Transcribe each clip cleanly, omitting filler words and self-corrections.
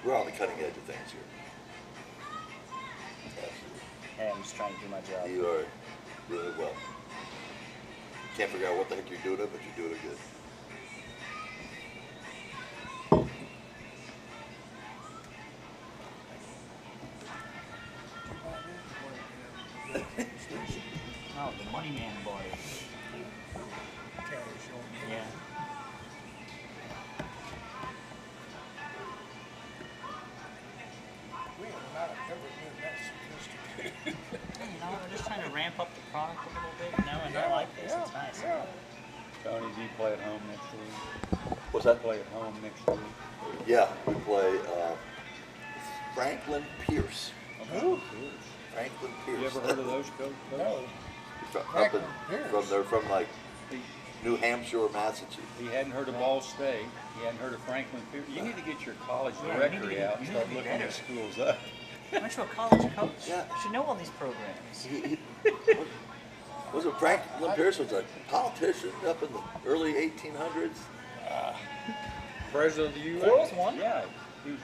we're on the cutting edge of things here. Absolutely. Hey, I'm just trying to do my job. You are doing it well. Can't figure out what the heck you're doing it, but you're doing it good. Oh, the money man boy. Yeah. We're just trying to ramp up the product a little bit, and I like this. It's nice. Tony, do you play at home next week? What's that? Play at home next week. Yeah, we play Franklin Pierce. Ooh. Franklin Pierce. You ever heard of those, Coach? No. They're from like New Hampshire or Massachusetts. He hadn't heard of Ball State. He hadn't heard of Franklin Pierce. You need to get your college Yeah, you need to directory get- out and you start need to be looking better. at schools up. I went to a college coach. Yeah. You should know all these programs. Was it Franklin Pierce was a politician up in the early 1800s? President of the U.S. Quarles won? Yeah. He's,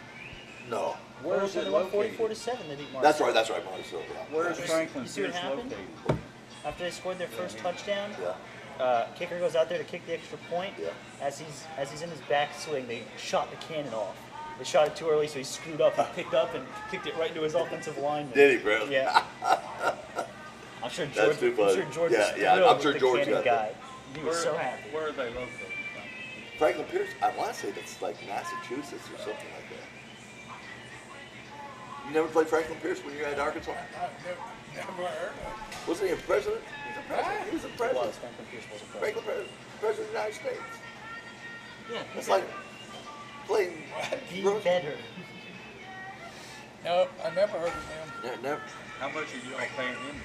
No. where is it They won located? 44-7. They beat Marshall. That's right, Monticello. Where's Franklin You see what Pierce happened? located? After they scored their first touchdown, Yeah. kicker goes out there to kick the extra point. Yeah. As he's in his back swing, they shot the cannon off. They shot it too early, so he screwed up. He picked up and kicked it right into his offensive lineman. Did he, really? Yeah. I'm sure That's George. too I'm funny. sure George Yeah, was yeah, thrilled I'm sure with George the cannon got guy. He was so happy. Where are they located? Franklin Pierce, I want to say that's like Massachusetts or something like that. You never played Franklin Pierce when you were at Arkansas? Never heard of Wasn't he a president? He was a It president. was. Franklin Pierce was a president. Franklin President of the United States. Yeah. It's like playing. Be better. No, I never heard of them. Yeah, never. How much are you all paying him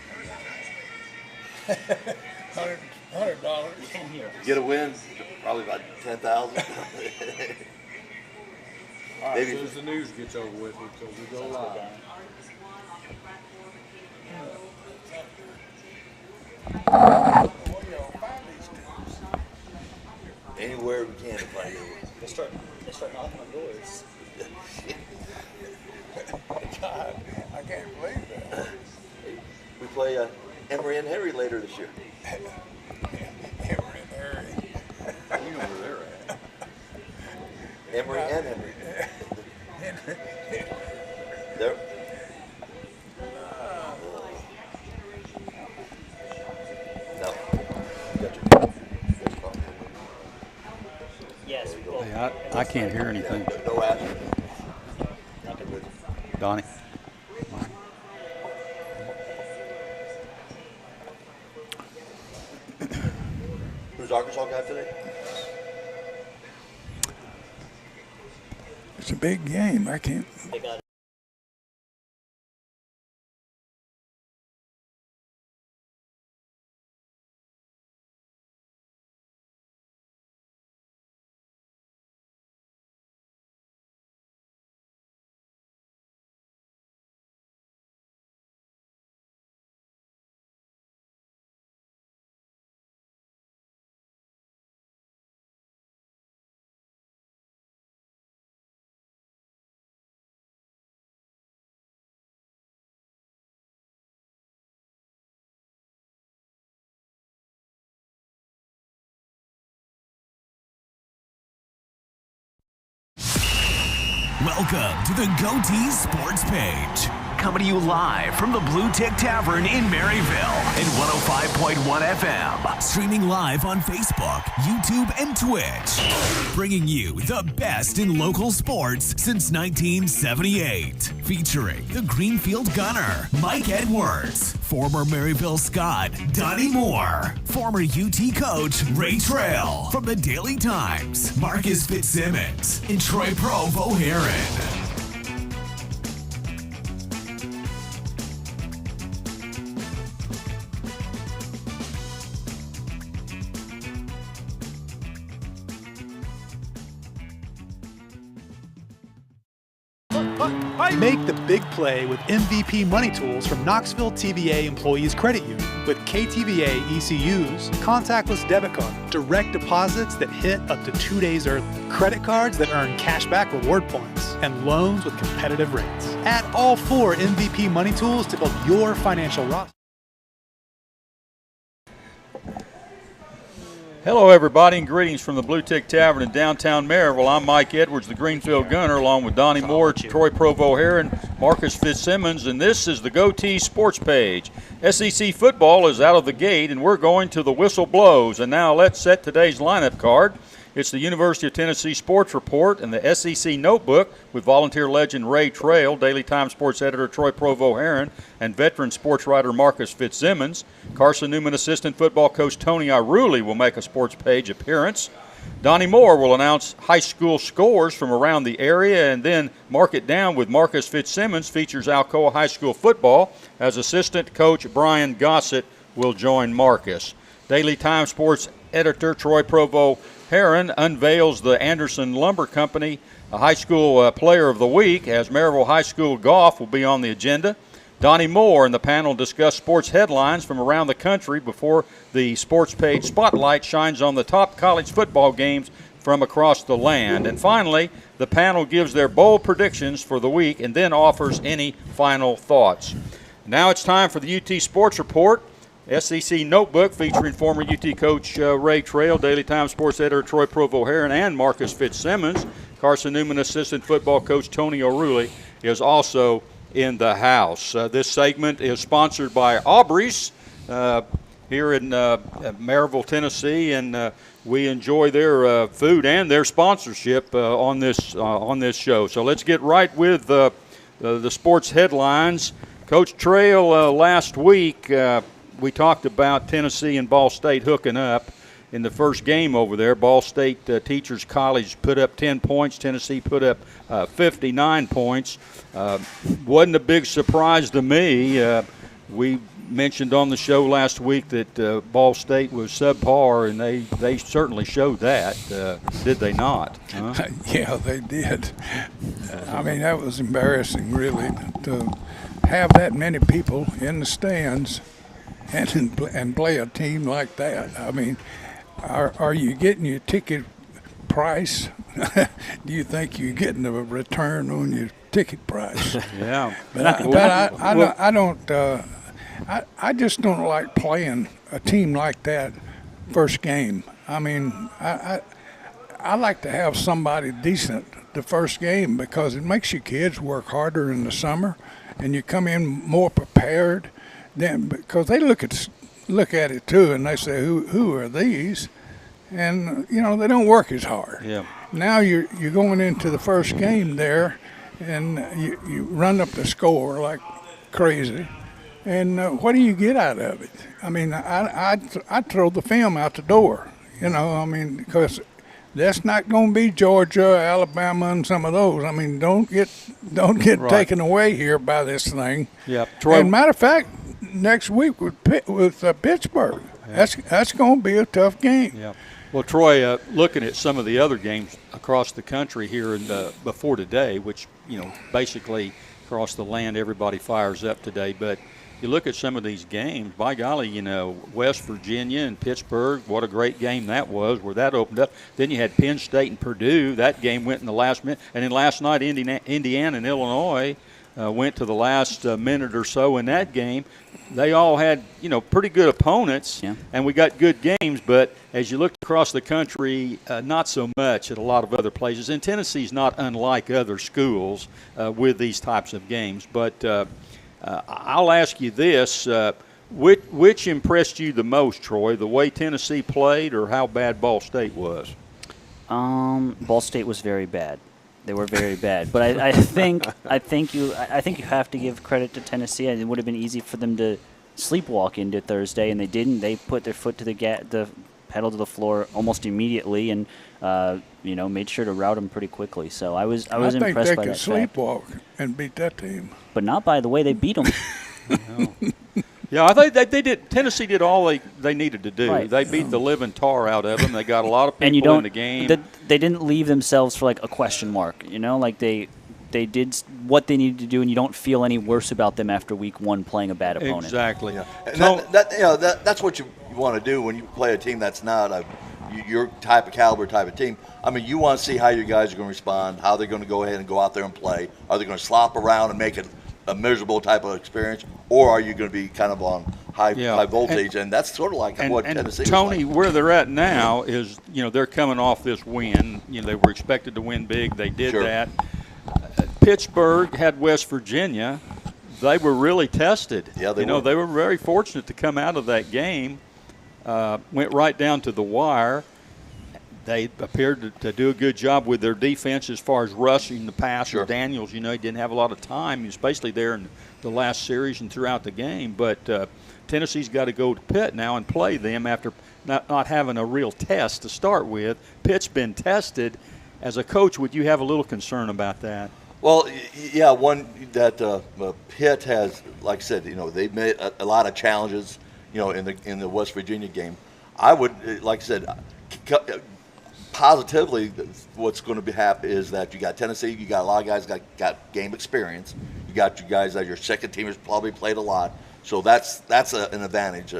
to come down? $100. You can't hear. Get a win, probably about 10,000. All right, Maybe- as soon as the news gets over with, so we go live. Where y'all find these dudes? Anywhere we can to find a win. They start knocking on doors. God, I can't believe that. We play Emory and Henry later this year. Ever in hurry. You know where they're at. Emory and Henry. They're, no. Got your call. Yes. Well, Hey, I can't hear anything. No action. Donnie? Who's Arkansas got today? It's a big game. I can't. They got Welcome to the Goatee Sports Page. Coming to you live from the Blue Tick Tavern in Maryville and 105.1 FM. Streaming live on Facebook, YouTube, and Twitch. Bringing you the best in local sports since 1978. Featuring the Greenfield Gunner, Mike Edwards. Former Maryville Scot, Donnie Moore. Former UT coach, Ray Trail. From the Daily Times, Marcus Fitzsimmons. And Troy Pro O'Haron. Make the big play with MVP Money Tools from Knoxville TVA Employees Credit Union. With KTVA ECUs, contactless debit card, direct deposits that hit up to 2 days early, credit cards that earn cashback reward points, and loans with competitive rates. Add all 4 MVP Money Tools to build your financial roster. Hello, everybody, and greetings from the Blue Tick Tavern in downtown Maryville. I'm Mike Edwards, the Greenfield Gunner, along with Donnie Moore, Troy Provo Heron, Marcus Fitzsimmons, and this is the Goatee Sports Page. SEC football is out of the gate, and we're going to the whistle blows. And now let's set today's lineup card. It's the University of Tennessee Sports Report and the SEC Notebook with volunteer legend Ray Trail, Daily Times sports editor Troy Provo Heron, and veteran sports writer Marcus Fitzsimmons. Carson Newman assistant football coach Tony Iruli will make a sports page appearance. Donnie Moore will announce high school scores from around the area, and then Mark It Down with Marcus Fitzsimmons features Alcoa High School football as assistant coach Brian Gossett will join Marcus. Daily Times sports editor Troy Provo Heron unveils the Anderson Lumber Company a high school player of the week, as Maryville High School golf will be on the agenda. Donnie Moore and the panel discuss sports headlines from around the country before the sports page spotlight shines on the top college football games from across the land. And finally, the panel gives their bold predictions for the week and then offers any final thoughts. Now it's time for the UT Sports Report. SEC Notebook featuring former UT coach Ray Trail, Daily Times sports editor Troy Provo Heron, and Marcus Fitzsimmons. Carson Newman assistant football coach Tony Iruli is also in the house. This segment is sponsored by Aubrey's here in Maryville, Tennessee, and we enjoy their food and their sponsorship on this show. So let's get right with the sports headlines. Coach Trail, last week we talked about Tennessee and Ball State hooking up in the first game over there. Ball State Teachers College put up 10 points. Tennessee put up 59 points. Wasn't a big surprise to me. We mentioned on the show last week that Ball State was subpar, and they certainly showed that. Did they not? Huh? Yeah, they did. I mean, that was embarrassing, really, to have that many people in the stands and play a team like that. I mean, are you getting your ticket price? Do you think you're getting a return on your ticket price? Yeah. I just don't like playing a team like that first game. I mean, I like to have somebody decent the first game because it makes your kids work harder in the summer, and you come in more prepared. Then, because they look at it too, and they say, "Who are these?" And they don't work as hard. Yeah. Now you're going into the first game there, and you run up the score like crazy, and what do you get out of it? I mean, I'd throw the film out the door. I mean, because that's not going to be Georgia, Alabama, and some of those. I mean, don't get Right. taken away here by this thing. Yeah. Troy, And matter of fact, next week with Pittsburgh, that's going to be a tough game. Yeah. Well, Troy, looking at some of the other games across the country here before today, which, basically across the land everybody fires up today, but you look at some of these games, by golly, West Virginia and Pittsburgh, what a great game that was, where that opened up. Then you had Penn State and Purdue. That game went in the last minute. And then last night, Indiana and Illinois went to the last minute or so in that game. They all had, pretty good opponents, and we got good games. But as you looked across the country, not so much at a lot of other places. And Tennessee's not unlike other schools with these types of games. But I'll ask you this. Which impressed you the most, Troy, the way Tennessee played or how bad Ball State was? Ball State was very bad. They were very bad. But I think you have to give credit to Tennessee. It would have been easy for them to sleepwalk into Thursday, and they didn't. They put their foot to the pedal to the floor almost immediately, and made sure to rout them pretty quickly. So I was impressed by that. I think they could sleepwalk and beat that team. But not by the way they beat them. Yeah, I think they did. Tennessee did all they needed to do. Right. They beat the living tar out of them. They got a lot of people in the game. They didn't leave themselves for like a question mark. Like they they did what they needed to do, and you don't feel any worse about them after week 1 playing a bad opponent. Exactly. Yeah. And that's what you want to do when you play a team that's not your type of caliber type of team. I mean, you want to see how your guys are going to respond, how they're going to go ahead and go out there and play. Are they going to slop around and make it a miserable type of experience, or are you going to be kind of on high voltage? And that's sort of like what Tennessee was Tony, like. where they're at now is, they're coming off this win. They were expected to win big. They did that. Pittsburgh had West Virginia. They were really tested. Yeah, they They were very fortunate to come out of that game. Went right down to the wire. They appeared to do a good job with their defense as far as rushing the passer. Daniels, he didn't have a lot of time. He was basically there in the last series and throughout the game. But Tennessee's got to go to Pitt now and play them after not having a real test to start with. Pitt's been tested. As a coach, would you have a little concern about that? Well, yeah, one that Pitt has, like I said, they've made a lot of challenges, in the West Virginia game. I would, like I said, positively, what's going to be happen is that you got Tennessee, you got a lot of guys got game experience. You got you guys that your second teamers probably played a lot, so that's an advantage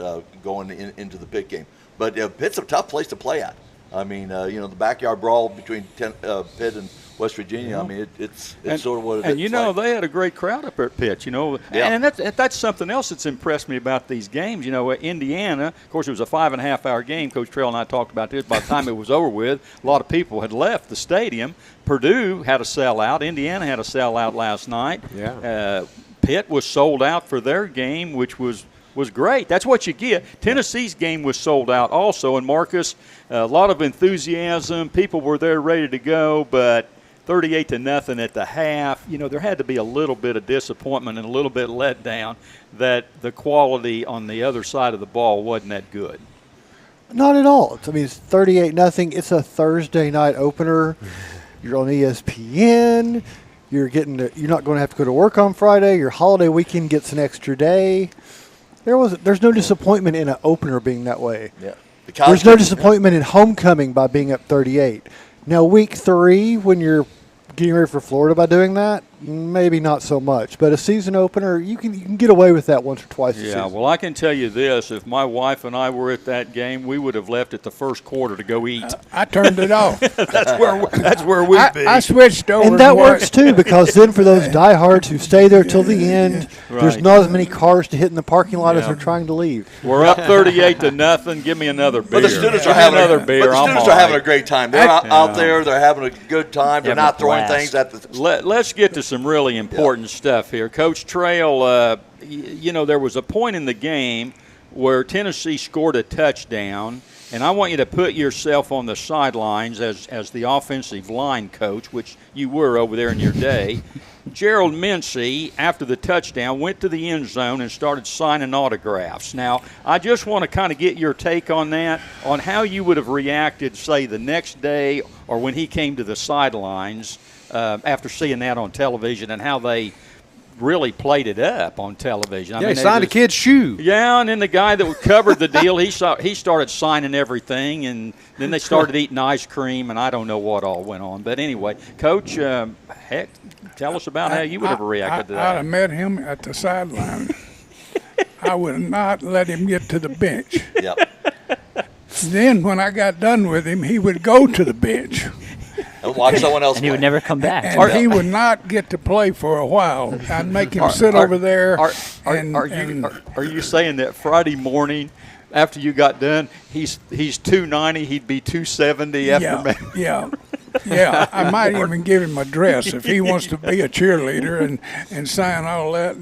going into the Pitt game. But Pitt's a tough place to play at. I mean, the backyard brawl between Pitt and West Virginia. I mean, it's sort of what it is. And they had a great crowd up at Pitt. And that's something else that's impressed me about these games. Indiana, of course, it was a 5.5-hour game. Coach Trail and I talked about this. By the time it was over with, a lot of people had left the stadium. Purdue had a sellout. Indiana had a sellout last night. Yeah. Pitt was sold out for their game, which was great. That's what you get. Tennessee's game was sold out also, and Marcus, a lot of enthusiasm. People were there ready to go, but 38-0 at the half. There had to be a little bit of disappointment and a little bit let down that the quality on the other side of the ball wasn't that good. Not at all. It's 38-0. It's a Thursday night opener. You're on ESPN. You're not going to have to go to work on Friday. Your holiday weekend gets an extra day. There's no disappointment in an opener being that way. Yeah. There's no disappointment in homecoming by being up 38. Now, week 3, when you're getting ready for Florida by doing that, maybe not so much. But a season opener, you can get away with that once or twice a season. Yeah, well, I can tell you this. If my wife and I were at that game, we would have left at the first quarter to go eat. I turned it off. That's where we'd be. I switched over. And that works, too, because then for those diehards who stay there till the end, there's not as many cars to hit in the parking lot as they're trying to leave. We're up 38-0. Give me another beer. But the students are having having beer. having a great time. They're out there. They're having a good time. They're not throwing things at the. Let's get to some really important stuff here. Coach Trail, there was a point in the game where Tennessee scored a touchdown, and I want you to put yourself on the sidelines as the offensive line coach, which you were over there in your day. Gerald Mincy, after the touchdown, went to the end zone and started signing autographs. Now, I just want to kind of get your take on that, on how you would have reacted, say, the next day or when he came to the sidelines after seeing that on television, and how they really played it up on television. He signed a kid's shoe. Yeah, and then the guy that covered the deal, he started signing everything, and then they started eating ice cream, and I don't know what all went on. But anyway, Coach, tell us about how you would have reacted to that. I'd have met him at the sideline. I would not let him get to the bench. Yep. Then when I got done with him, he would go to the bench. And watch someone else And he would play. never come back. And he would not get to play for a while. I'd make him sit over there. Are you saying that Friday morning, after you got done, he's 290, he'd be 270 after Yeah, I might even give him a dress if he wants to be a cheerleader and sign all that.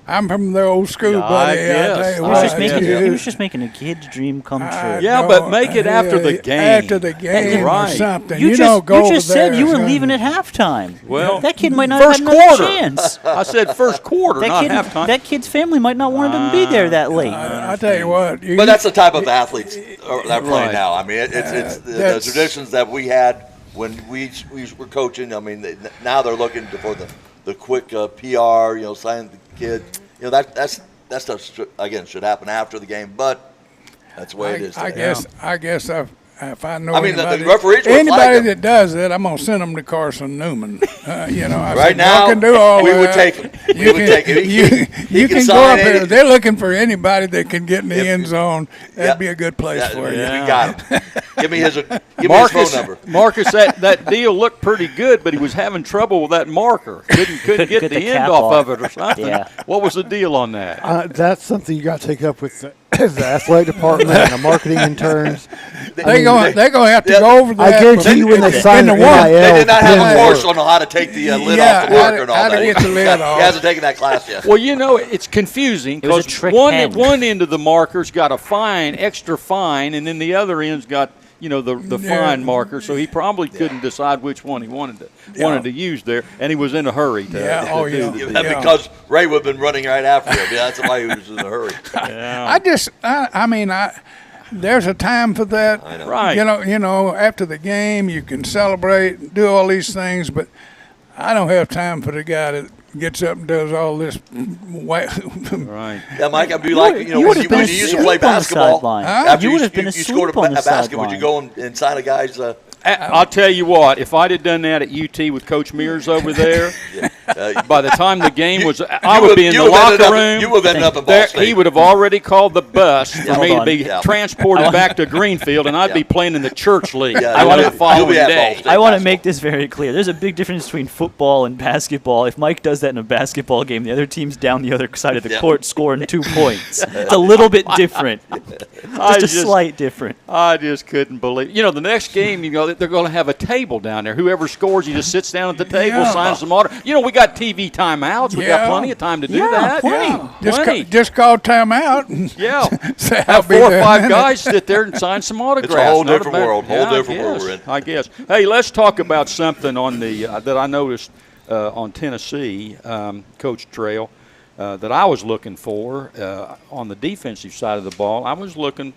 I'm from the old school, buddy. He was just making a kid's dream come true. But make it after the game. After the game or something. You just said you were leaving at halftime. Well, that kid might not have first had another quarter. chance. I said first quarter, not halftime. That kid's family might not want him to be there that late. I tell you what. But that's the type of athletes that are playing now. I mean, it's the traditions that we had when we were coaching. I mean, now they're looking for the quick PR, sign the kid. That stuff again should happen after the game, but that's the way it is today. I guess if I know I mean, the anybody, referees would flag anybody them. that does that, I'm gonna send them to Carson Newman. I Right said, now, y'all can do all we that. would take him. We You would can, take him. He you can can go sign up there. any- They're looking for anybody that can get in the If- end zone. That'd Yeah. be a good place for you. We got him. Give me his phone Marcus, number. Marcus, that deal looked pretty good, but he was having trouble with that marker. Couldn't get the end cap off off. of it or something. Yeah. What was the deal on that? That's something you got to take up with the athletic department and the marketing interns. They're gonna have to Yeah. go over that. I guarantee you when they in sign the the one. NIL, They did not have then a it'll course work. on how to take the lid Yeah, off the marker how and all to that. get the lid off. He hasn't taken that class yet. Well, it's confusing It was a because trick one pen. end of the marker's got a fine, extra fine, and then the other end's got the fine marker. So he probably couldn't decide which one he wanted to use there, and he was in a hurry to, Yeah, to oh, do yeah. the Yeah, deal. because Ray would have been running right after him. Yeah, that's somebody who was in a hurry. There's a time for that. I know. Right. You know, after the game, you can celebrate, do all these things, but I don't have time for the guy that gets up and does all this. Right. Yeah, Mike, I'd be like, you when would've you been used to asleep play on the basketball. sideline. After You would've been you scored asleep on the basket, would you sideline. go and sign a guy's I'll tell you what, if I'd have done that at UT with Coach Mears over there, by the time the game was, I would be in the locker room. You would have ended up in Ball There, State. he would have already called the bus for Hold me to on. be Yeah. transported back to Greenfield, and I'd be playing in the church league Yeah, the you'll be- following you'll be at Ball day. State. I want to basketball. make this very clear. There's a big difference between football and basketball. If Mike does that in a basketball game, the other team's down the other side of the Yeah. court scoring 2 points. It's a little bit different. Just a slight different. I just couldn't believe. The next game, they're going to have a table down there. Whoever scores, he just sits down at the table, Yeah. signs some order. We got TV timeouts. We got Yeah. plenty of time to do Yeah, that. plenty. Plenty. Just call timeout. And Yeah. say, I'll Have be 4 or there in a 5 minute. guys sit there and sign some autographs. whole Not different bad- world, whole Yeah, different world I we're guess, in. I guess. Hey, let's talk about something on the that I noticed on Tennessee, Coach Trail, that I was looking for on the defensive side of the ball. I was looking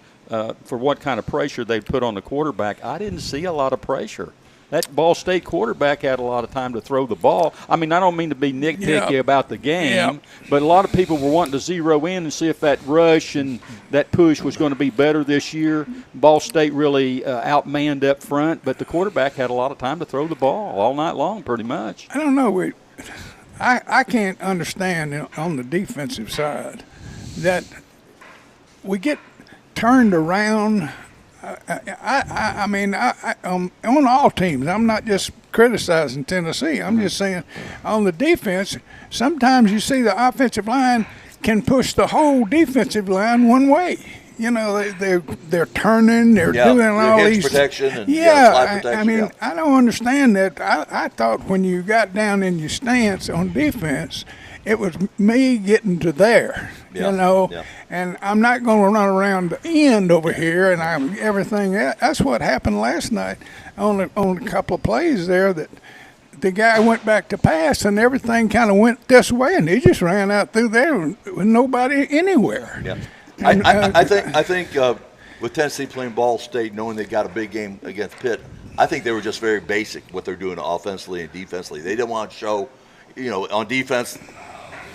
for what kind of pressure they put on the quarterback. I didn't see a lot of pressure. That Ball State quarterback had a lot of time to throw the ball. I mean, I don't mean to be nitpicky Yeah. about the game, Yeah. but a lot of people were wanting to zero in and see if that rush and that push was going to be better this year. Ball State really outmanned up front, but the quarterback had a lot of time to throw the ball all night long, pretty much. I don't know. I can't understand on the defensive side that we get turned around. I mean, on all teams. I'm not just criticizing Tennessee. I'm just saying on the defense, sometimes you see the offensive line can push the whole defensive line one way. They're turning, they're Yeah, doing the all hinge these protection and, slide I protection, mean, yeah. I don't understand that. I thought when you got down in your stance on defense, it was me getting to there, Yeah, yeah. and I'm not going to run around the end over here and everything. That's what happened last night on a couple of plays there that the guy went back to pass and everything kind of went this way, and he just ran out through there with nobody anywhere. Yeah. And, I think with Tennessee playing Ball State, knowing they got a big game against Pitt, I think they were just very basic what they're doing offensively and defensively. They didn't want to show, on defense,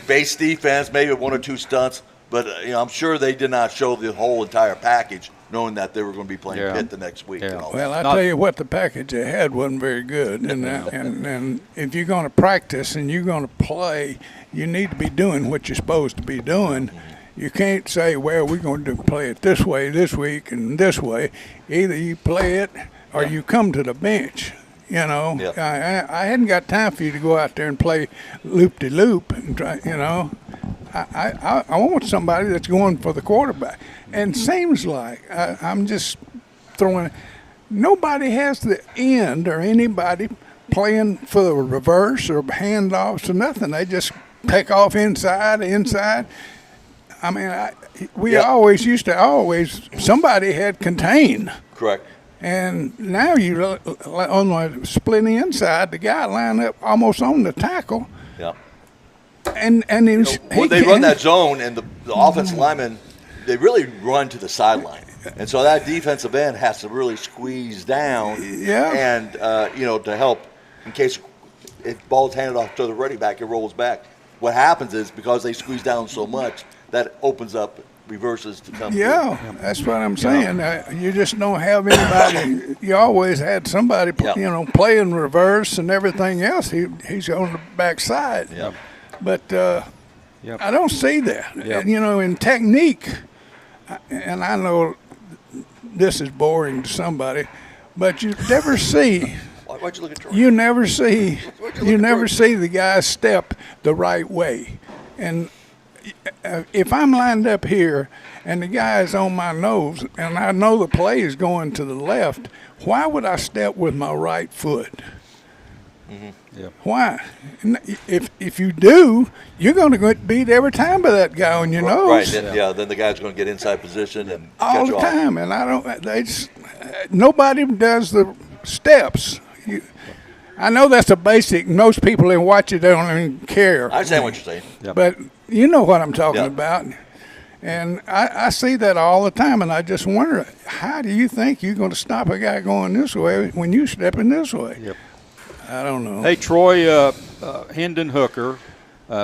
base defense, maybe 1 or 2 stunts, but I'm sure they did not show the whole entire package, knowing that they were going to be playing Yeah. Pitt the next week. Yeah. And all Well, that. I tell you what, the package they had wasn't very good, and if you're going to practice and you're going to play, you need to be doing what you're supposed to be doing. You can't say, well, we're going to play it this way this week and this way. Either you play it or you come to the bench. Yeah. I hadn't got time for you to go out there and play loop-de-loop and try. I want somebody that's going for the quarterback. And seems like I'm just throwing. Nobody has the end or anybody playing for the reverse or handoffs or nothing. They just take off inside. I mean, we Yeah. always used to somebody had contain. Correct. And now you on the split inside, the guy lined up almost on the tackle, Yeah. and When they run that zone and the offensive linemen, they really run to the sideline. And so that defensive end has to really squeeze down Yeah. and, to help in case if ball's handed off to the running back, it rolls back. What happens is because they squeeze down so much, that opens up reverses to come. through. Yeah, that's what I'm saying. You just don't have anybody. You always had somebody, Yeah. playing reverse and everything else. He's on the backside. Yeah. But I don't see that. Yep. And, in technique, and I know this is boring to somebody, but you never see. Why'd you look at Troy? You never see. Why'd You look at never Troy? see the guy step the right way, and if I'm lined up here and the guy is on my nose and I know the play is going to the left, why would I step with my right foot? Yep. Why? If you do, you're going to get beat every time by that guy on your nose. Right. Then the guy's going to get inside position and All catch the you off. time, and I don't. They just nobody does the steps. I know that's a basic. Most people that watch it don't even care. I understand what you're saying. Yep. But you know what I'm talking Yeah. about. And I see that all the time, and I just wonder, how do you think you're going to stop a guy going this way when you stepping this way? Yep. I don't know. Hey, Troy, Hendon Hooker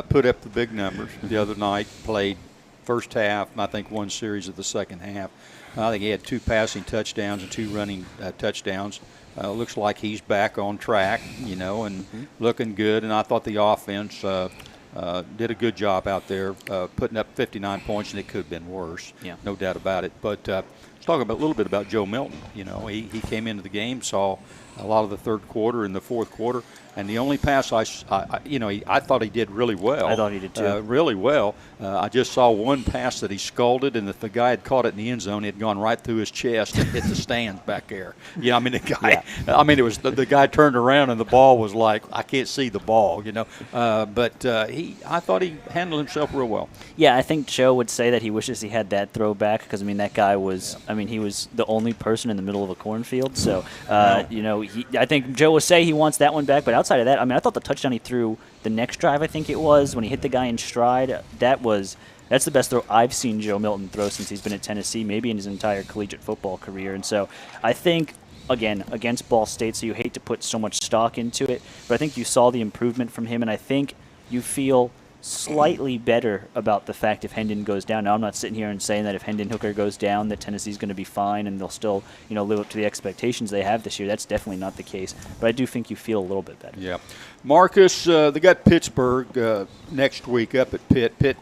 put up the big numbers the other night, played first half, and I think one series of the second half. I think he had 2 passing touchdowns and 2 running touchdowns. Looks like he's back on track, and looking good. And I thought the offense did a good job out there, putting up 59 points, and it could have been worse. Yeah. No doubt about it. But let's talk a little bit about Joe Milton. He came into the game, saw a lot of the third quarter and the fourth quarter, and the only pass I thought he did really well. I thought he did too. Really well. I just saw one pass that he scalded, and if the guy had caught it in the end zone, it had gone right through his chest and hit the stands back there. The guy. Yeah. It was the guy turned around and the ball was like, I can't see the ball. But I thought he handled himself real well. Yeah, I think Joe would say that he wishes he had that throwback because, that guy was, he was the only person in the middle of a cornfield. So, I think Joe would say he wants that one back. But outside of that, I thought the touchdown he threw the next drive, I think it was, when he hit the guy in stride, that's the best throw I've seen Joe Milton throw since he's been at Tennessee, maybe in his entire collegiate football career. And so I think, again, against Ball State, so you hate to put so much stock into it, but I think you saw the improvement from him, and I think you feel slightly better about the fact if Hendon goes down. Now, I'm not sitting here and saying that if Hendon Hooker goes down that Tennessee's going to be fine and they'll still, live up to the expectations they have this year. That's definitely not the case. But I do think you feel a little bit better. Yeah. Marcus, they got Pittsburgh next week up at Pitt. Pitt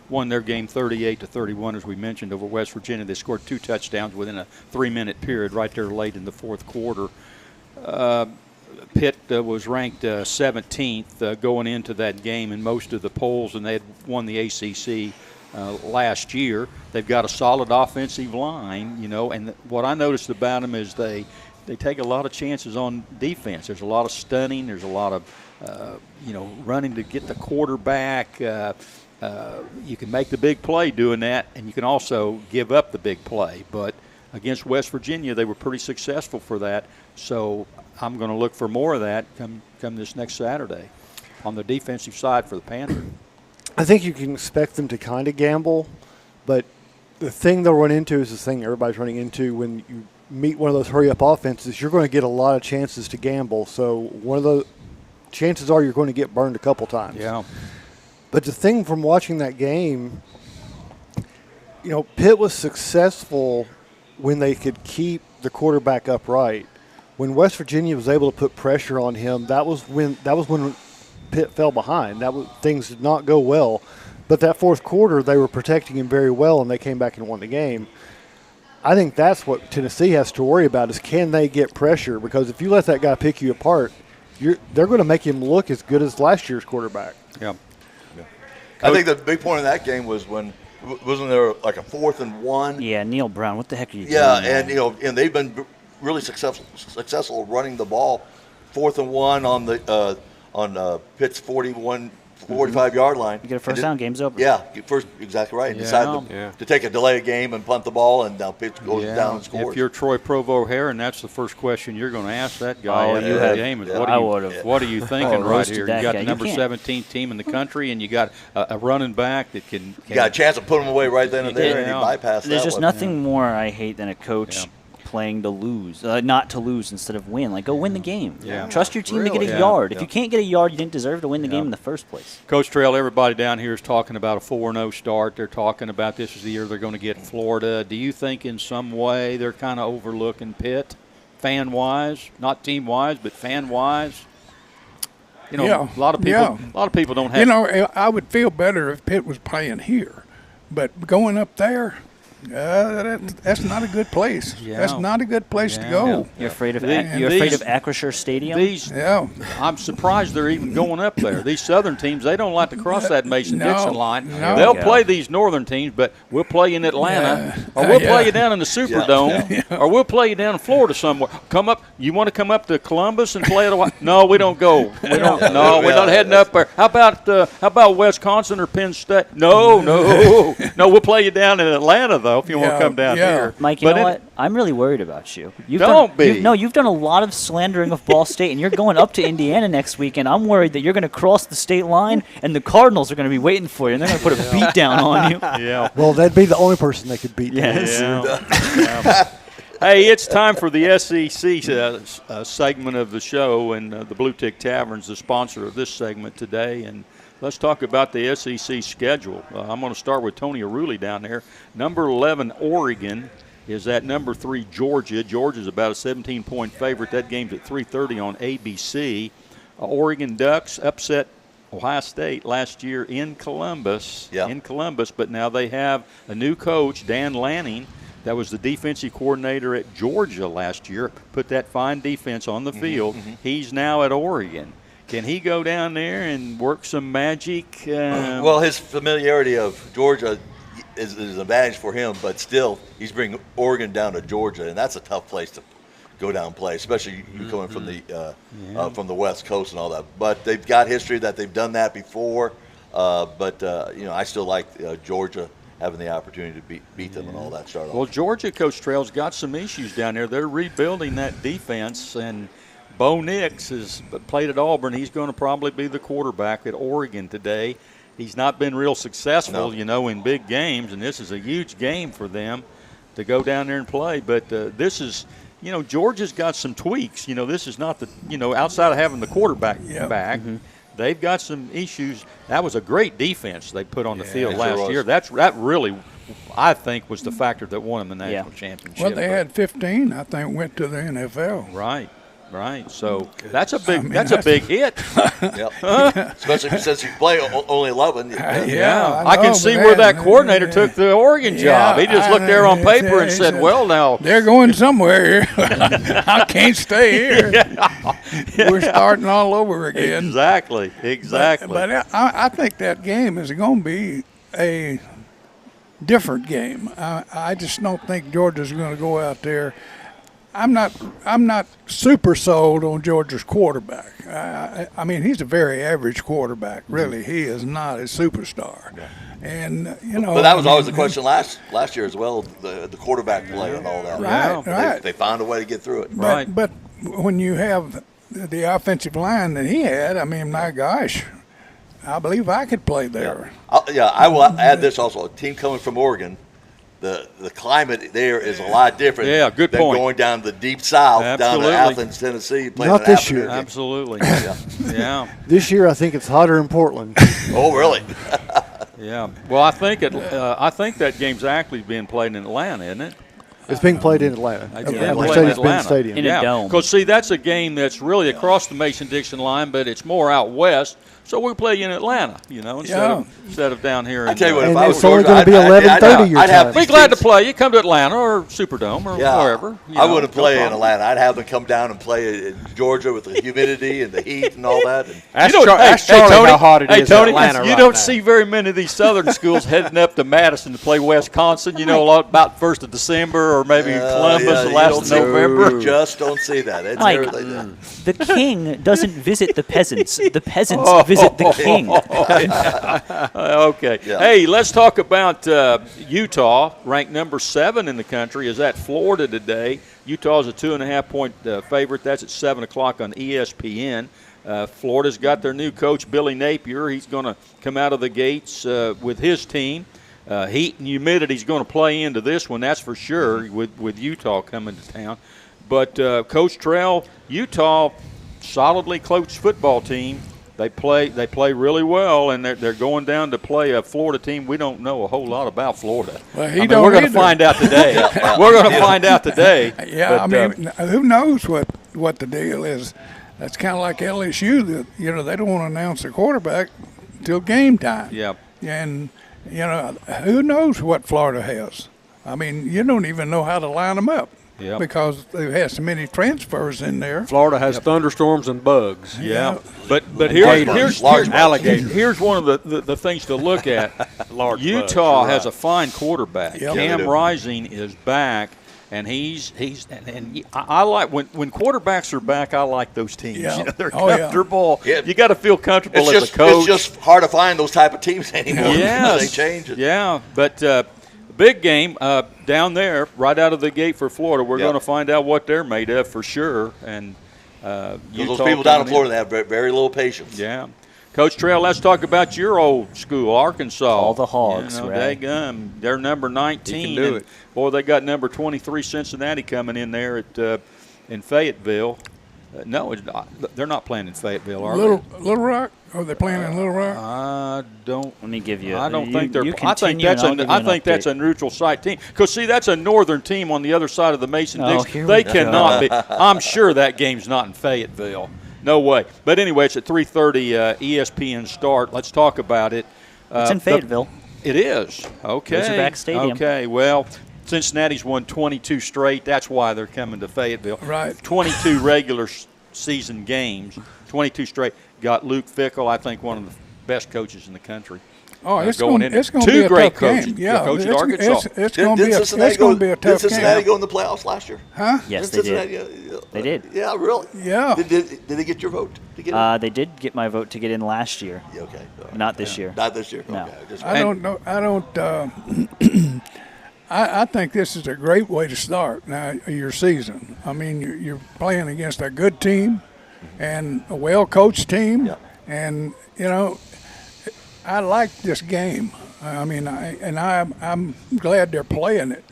won their game 38-31, as we mentioned, over West Virginia. They scored 2 touchdowns within a 3-minute period right there late in the fourth quarter. Pitt was ranked 17th going into that game in most of the polls, and they had won the ACC last year. They've got a solid offensive line, and what I noticed about them is they take a lot of chances on defense. There's a lot of stunning. There's a lot of, running to get the quarterback. You can make the big play doing that, and you can also give up the big play. But against West Virginia, they were pretty successful for that. So I'm going to look for more of that come this next Saturday on the defensive side for the Panthers. I think you can expect them to kind of gamble, but the thing they'll run into is the thing everybody's running into when you meet one of those hurry-up offenses. You're going to get a lot of chances to gamble. So one of the chances are you're going to get burned a couple times. Yeah. But the thing from watching that game, Pitt was successful when they could keep the quarterback upright. When West Virginia was able to put pressure on him, that was when Pitt fell behind. Things did not go well. But that fourth quarter, they were protecting him very well, and they came back and won the game. I think that's what Tennessee has to worry about is can they get pressure? Because if you let that guy pick you apart, they're going to make him look as good as last year's quarterback. Yeah. I think the big point of that game was when wasn't there like a 4th and 1? Yeah, Neil Brown, what the heck are you Yeah, doing? and and they've been really successful running the ball. 4th and 1 on the on Pitt's 45-yard line. You get a first down, game's over. Yeah, exactly right. Yeah. Decide to take a delay game and punt the ball, and now Pitt goes down and scores. If you're Troy Provo Heron, that's the first question you're going to ask that guy Oh, after you the have- game is yeah, what are you thinking right roasted here? You that got guy. the You number can't- 17 team in the country, and you got a running back that can you got a chance to put him away right then and there, and he Yeah. bypassed There's that just one. nothing more I hate than a coach playing to lose, not to lose instead of win. Like, go win the game. Yeah. Trust your team to get a Yeah. yard. Yeah. If you can't get a yard, you didn't deserve to win the game in the first place. Coach Trail, everybody down here is talking about a 4-0 start. They're talking about this is the year they're going to get Florida. Do you think in some way they're kind of overlooking Pitt, fan-wise, not team-wise, but fan-wise? You know, Yeah. a lot of people don't have. You know, I would feel better if Pitt was playing here, but going up there, that's not a good place. Yeah. That's not a good place to Yeah. go. You're afraid of And you're afraid these- of Acrisure Stadium. These, Yeah. I'm surprised they're even going up there. These southern teams, they don't like to cross that Mason-Dixon No, line. no. They'll Yeah. play these northern teams, but we'll play you in Atlanta, or we'll play you down in the Superdome, or we'll play you down in Florida somewhere. Come up. You want to come up to Columbus and play at No, we don't go. We don't. No, we're not heading up there. How about Wisconsin or Penn State? No. We'll play you down in Atlanta though if you want to Yeah, come down yeah. here. Mike, you know what? I'm really worried about you. Don't be. You've done a lot of slandering of Ball State, and you're going up to Indiana next week, and I'm worried that you're going to cross the state line, and the Cardinals are going to be waiting for you, and they're going to put a beat down on you. Yeah. Well, that'd be the only person that could beat them. Yes. Yeah. Hey, it's time for the SEC segment of the show, and the Blue Tick Tavern's the sponsor of this segment today. And let's talk about the SEC schedule. I'm going to start with Tony Aruli down there. Number 11, Oregon, is at number 3, Georgia. Georgia's about a 17-point favorite. That game's at 3:30 on ABC. Oregon Ducks upset Ohio State last year in Columbus. Yeah. In Columbus, but now they have a new coach, Dan Lanning. That was the defensive coordinator at Georgia last year. Put that fine defense on the field. He's now at Oregon. Can he go down there and work some magic? Well, his familiarity of Georgia is an advantage for him, but still, he's bringing Oregon down to Georgia, and that's a tough place to go down and play, especially you coming from the West Coast and all that. But they've got history that they've done that before. I still like Georgia having the opportunity to beat them and all that start off. Well, Georgia, Coach Trail's got some issues down there. They're rebuilding that defense, and Bo Nix has played at Auburn. He's going to probably be the quarterback at Oregon today. He's not been real successful, in big games, and this is a huge game for them to go down there and play. But this is, Georgia's got some tweaks. This is not outside of having the quarterback back. They've got some issues. That was a great defense they put on the field last year. That really, I think, was the factor that won them the national championship. Well, they had 15, I think, went to the NFL. Right. So that's a big big hit. Especially since you play only 11. I can see where that coordinator took the Oregon job. He just looked there on paper and said, "Well, now they're going somewhere here. I can't stay here. We're starting all over again." Exactly. But I think that game is going to be a different game. I just don't think Georgia's going to go out there. I'm not super sold on Georgia's quarterback. I mean, he's a very average quarterback. Really, he is not a superstar. And but that was always the question last year as well, the quarterback play and all that. Right. They found a way to get through it. But when you have the offensive line that he had, I mean, my gosh, I believe I could play there. I will add this also. A team coming from Oregon, the climate there is a lot different good than point. going down to the deep south, Absolutely. down to Athens, Tennessee. Playing Not an this afternoon year. game. Absolutely. Yeah. This year, I think it's hotter in Portland. Oh, really? Yeah. Well, I think that game's actually being played in Atlanta, isn't it? It's being played in Atlanta. It's being At played in Mercedes-Benz Atlanta. Stadium. In a dome. Because, see, that's a game that's really across the Mason-Dixon line, but it's more out west. So we play in Atlanta, instead of down here. I tell you what, if And I was it's only Georgia, going to be I'd 11:30 your have time. Be glad to play. You come to Atlanta or Superdome or wherever. I wouldn't play in Atlanta. I'd have them come down and play in Georgia with the humidity and the heat and all that. And Ask Charlie Tony, how hot it is Tony, in Atlanta you right don't now. see very many of these southern schools heading up to Madison to play Wisconsin. A lot about 1st of December or maybe Columbus the you last don't of see- November. You just don't see that. It's Mike, everything. the king doesn't visit the peasants. The peasants visit the king. Okay. Yeah. Hey, let's talk about Utah, ranked number 7 in the country, is at Florida today. Utah is a 2.5-point favorite. That's at 7 o'clock on ESPN. Florida's got their new coach, Billy Napier. He's going to come out of the gates with his team. heat and humidity is going to play into this one, that's for sure, with Utah coming to town. But Coach Trell, Utah, solidly coached football team. They play really well, and they're going down to play a Florida team. We don't know a whole lot about Florida. Well, we're going to find out today. We're going to find out today. Yeah, But, who knows what the deal is? That's kind of like LSU. That they don't want to announce their quarterback until game time. Yeah. And who knows what Florida has? I mean, you don't even know how to line them up. Yep. Because they've had so many transfers in there. Florida has thunderstorms and bugs. Yeah, but here's alligators. Here's one of the things to look at. Large Utah bugs, has a fine quarterback. Yep. Cam Yeah, Rising is back, and I like when quarterbacks are back. I like those teams. Yeah. They're Oh, yeah. comfortable. Yeah. You got to feel comfortable as a coach. It's just hard to find those type of teams anymore. Yes. They change it. Yeah, but big game down there, right out of the gate for Florida. We're Yeah. going to find out what they're made of for sure. And Those Utah people down in coming Florida, they have very, very little patience. Yeah. Coach Trail, let's talk about your old school, Arkansas. All the Hogs, right? They're number 19. You can do and, it. Boy, they got number 23 Cincinnati coming in there in Fayetteville. No, it's not. They're not playing in Fayetteville, are Little Rock? Are they playing in Little Rock? they? I don't. Let me give you. I don't you, think they're. You I think continue and that's I'll give you I an think that's update. a neutral site team. Because see, that's a northern team on the other side of the Mason-Dixon. here They we go. cannot be. I'm sure that game's not in Fayetteville. No way. But anyway, it's at 3:30 ESPN start. Let's talk about it. It's in Fayetteville. It is. Okay. Razorback Stadium. Okay. Well, Cincinnati's won 22 straight. That's why they're coming to Fayetteville. Right. 22 regular season games, 22 straight. Got Luke Fickell, I think one of the best coaches in the country. Oh, it's going going in. to be Two a great tough coaches. game. Yeah, Coach at Arkansas. it's going to be a Did tough Cincinnati game. go in the playoffs last year? Huh? Yes, Didn't they did. Cincinnati, They did. Yeah, really? Yeah. Did they get your vote to get in? They did get my vote to get in last year, Yeah, okay. All right. not this year. Not this year? No. Okay. Just- I don't know. I don't. I think this is a great way to start now your season. I mean, you're playing against a good team and a well-coached team, Yep. and I like this game. I mean, I'm glad they're playing it.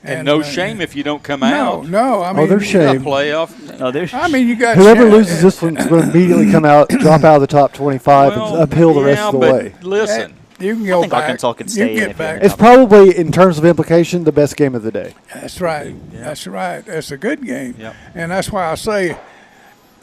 And no shame if you don't come No, out. no. I mean, there's You're not shame. playoff. No, there's. I mean, you got Whoever Shannon- loses this one's going to immediately come out, drop out of the top 25, and uphill the rest of the but way. Listen, You can go think back. Arkansas can You stay in get if back. you're- It's probably, in terms of implication, the best game of the day. That's right. That's right. It's a good game. Yep. And that's why I say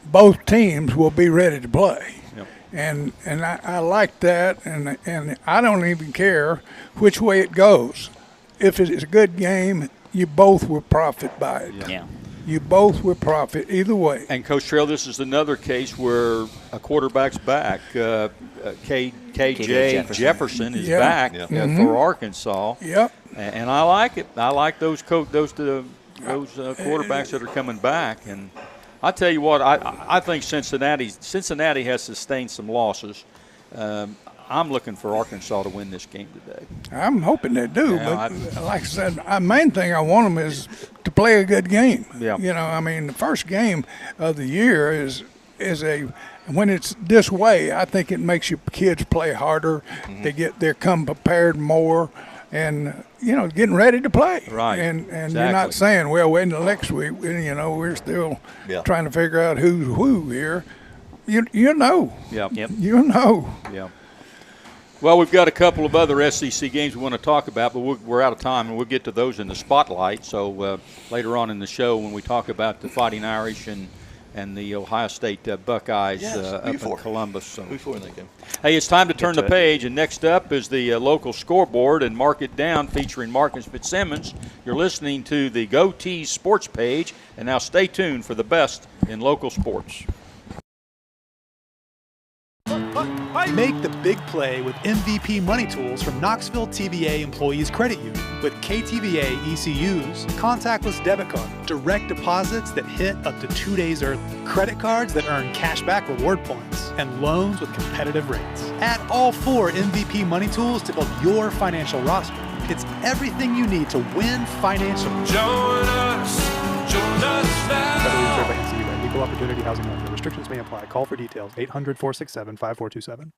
both teams will be ready to play. Yep. And I like that, and I don't even care which way it goes. If it's a good game, you both will profit by it. Yeah. You both will profit either way. and Coach Trail, this is another case where a quarterback's back. KJ Jefferson is Yeah. back Yeah. for Arkansas. Yep. And I like it. I like those quarterbacks that are coming back. And I tell you what, I think Cincinnati has sustained some losses. I'm looking for Arkansas to win this game today. I'm hoping they do, Yeah, but like I said, the main thing I want them is to play a good game. Yeah. I mean, the first game of the year is when it's this way, I think it makes your kids play harder. Mm-hmm. They come prepared more, and getting ready to play. Right. And you're Exactly. not saying, well, wait until next week. We're still Yeah. trying to figure out who's who here. You know. Yep. You know. Yeah. Well, we've got a couple of other SEC games we want to talk about, but we're out of time, and we'll get to those in the spotlight. So later on in the show, when we talk about the Fighting Irish and the Ohio State Buckeyes Yes, up before. in Columbus. So. Before in that game. Hey, it's time to turn to the it. page, and next up is the local scoreboard and Mark It Down featuring Marcus Fitzsimmons. You're listening to the Go Tees Sports page, and now stay tuned for the best in local sports. Make the big play with MVP Money Tools from Knoxville TVA Employees Credit Union. With KTVA ECUs, contactless debit card, direct deposits that hit up to 2 days early, credit cards that earn cashback reward points, and loans with competitive rates. Add all 4 MVP Money Tools to build your financial roster. It's everything you need to win financially. Join us now. Federally insured by NCUA. Equal Opportunity Housing Lender. Restrictions may apply. Call for details. 800-467-5427.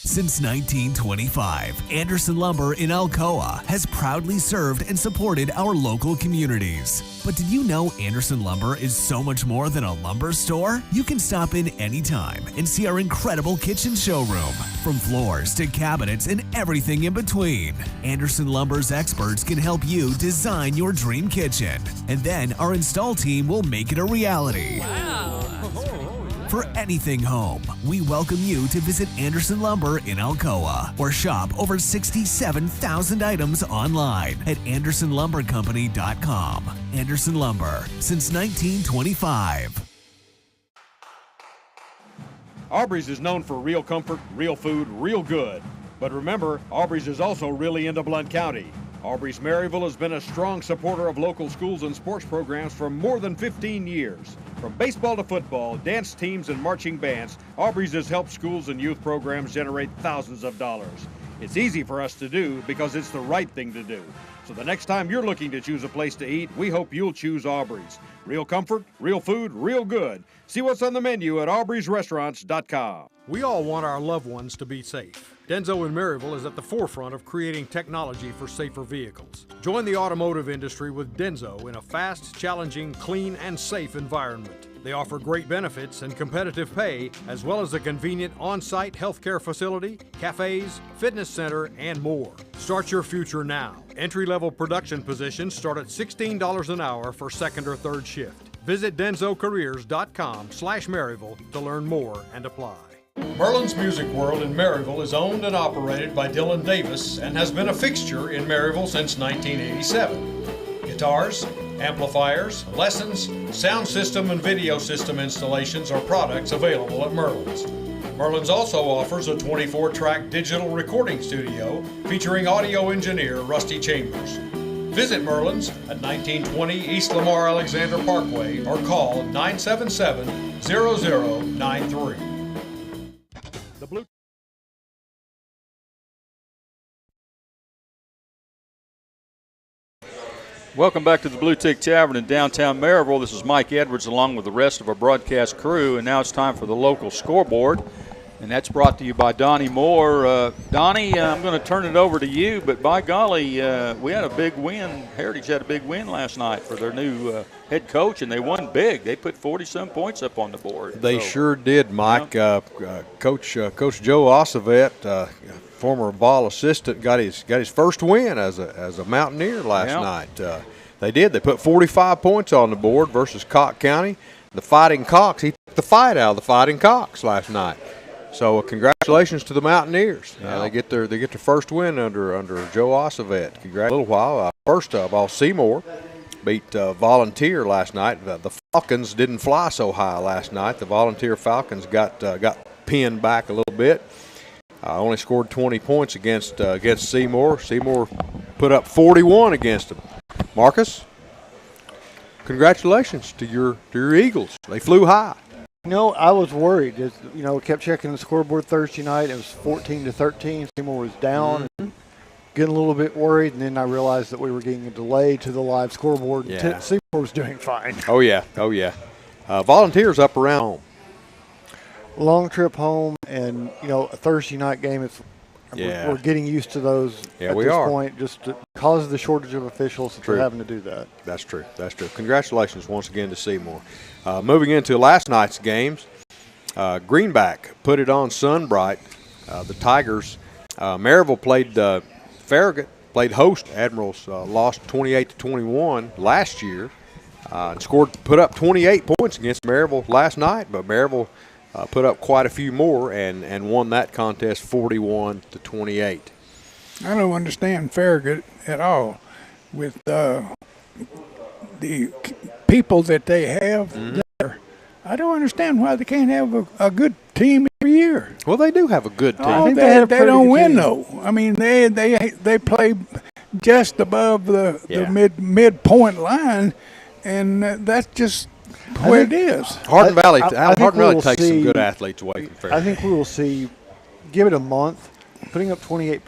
Since 1925, Anderson Lumber in Alcoa has proudly served and supported our local communities. But did you know Anderson Lumber is so much more than a lumber store? You can stop in anytime and see our incredible kitchen showroom. From floors to cabinets and everything in between, Anderson Lumber's experts can help you design your dream kitchen. And then our install team will make it a reality. For anything home, we welcome you to visit Anderson Lumber in Alcoa or shop over 67,000 items online at AndersonLumberCompany.com. Anderson Lumber, since 1925. Aubrey's is known for real comfort, real food, real good. But remember, Aubrey's is also really into Blount County. Aubrey's Maryville has been a strong supporter of local schools and sports programs for more than 15 years. From baseball to football, dance teams, and marching bands, Aubrey's has helped schools and youth programs generate thousands of dollars. It's easy for us to do because it's the right thing to do. So the next time you're looking to choose a place to eat, we hope you'll choose Aubrey's. Real comfort, real food, real good. See what's on the menu at aubreysrestaurants.com. We all want our loved ones to be safe. Denso in Maryville is at the forefront of creating technology for safer vehicles. Join the automotive industry with Denso in a fast, challenging, clean, and safe environment. They offer great benefits and competitive pay, as well as a convenient on-site healthcare facility, cafes, fitness center, and more. Start your future now. Entry-level production positions start at $16 an hour for second or third shift. Visit densocareers.com/Maryville to learn more and apply. Merlin's Music World in Maryville is owned and operated by Dylan Davis and has been a fixture in Maryville since 1987. Guitars, amplifiers, lessons, sound system, and video system installations are products available at Merlin's. Merlin's also offers a 24-track digital recording studio featuring audio engineer Rusty Chambers. Visit Merlin's at 1920 East Lamar Alexander Parkway or call 977-0093. The Blue Welcome back to the Blue Tick Tavern in downtown Maryville. This is Mike Edwards along with the rest of our broadcast crew, and now it's time for the local scoreboard, and that's brought to you by Donnie Moore. Donnie, I'm going to turn it over to you, but by golly, we had a big win. Heritage had a big win last night for their new head coach, and they won big. They put 40-some points up on the board. They sure did, Mike. Coach Joe Ossavet, former Vol assistant, got his first win as a Mountaineer last night. They did. They put 45 points on the board versus Cocke County. The Fighting Cocks, he took the fight out of the Fighting Cocks last night. So congratulations to the Mountaineers. They get their first win under Joe Ossavet. Congrats. A little while. First of all, Seymour beat Volunteer last night. The Falcons didn't fly so high last night. The Volunteer Falcons got pinned back a little bit. Only scored 20 points against Seymour. Seymour put up 41 against them. Marcus, congratulations to your Eagles. They flew high. I was worried. Kept checking the scoreboard Thursday night. It was 14-13. Seymour was down. Getting a little bit worried, and then I realized that we were getting a delay to the live scoreboard. Yeah. Seymour was doing fine. Oh, yeah. Volunteers up around home. Long trip home, and a Thursday night game. We're getting used to those at this point, just because of the shortage of officials. We're having to do that. That's true. Congratulations once again to Seymour. Moving into last night's games, Greenback put it on Sunbright. The Tigers, Maryville played Farragut, played host. Admirals lost 28-21 last year, and put up 28 points against Maryville last night, but Maryville put up quite a few more and won that contest 41-28. I don't understand Farragut at all with the people that they have there. I don't understand why they can't have a good team every year. Well, they do have a good team. Oh, they don't win though. I mean, they play just above the midpoint line, and that's just where it is. Hardin Valley takes some good athletes away from Farragut. I think we will see, give it a month, putting up 28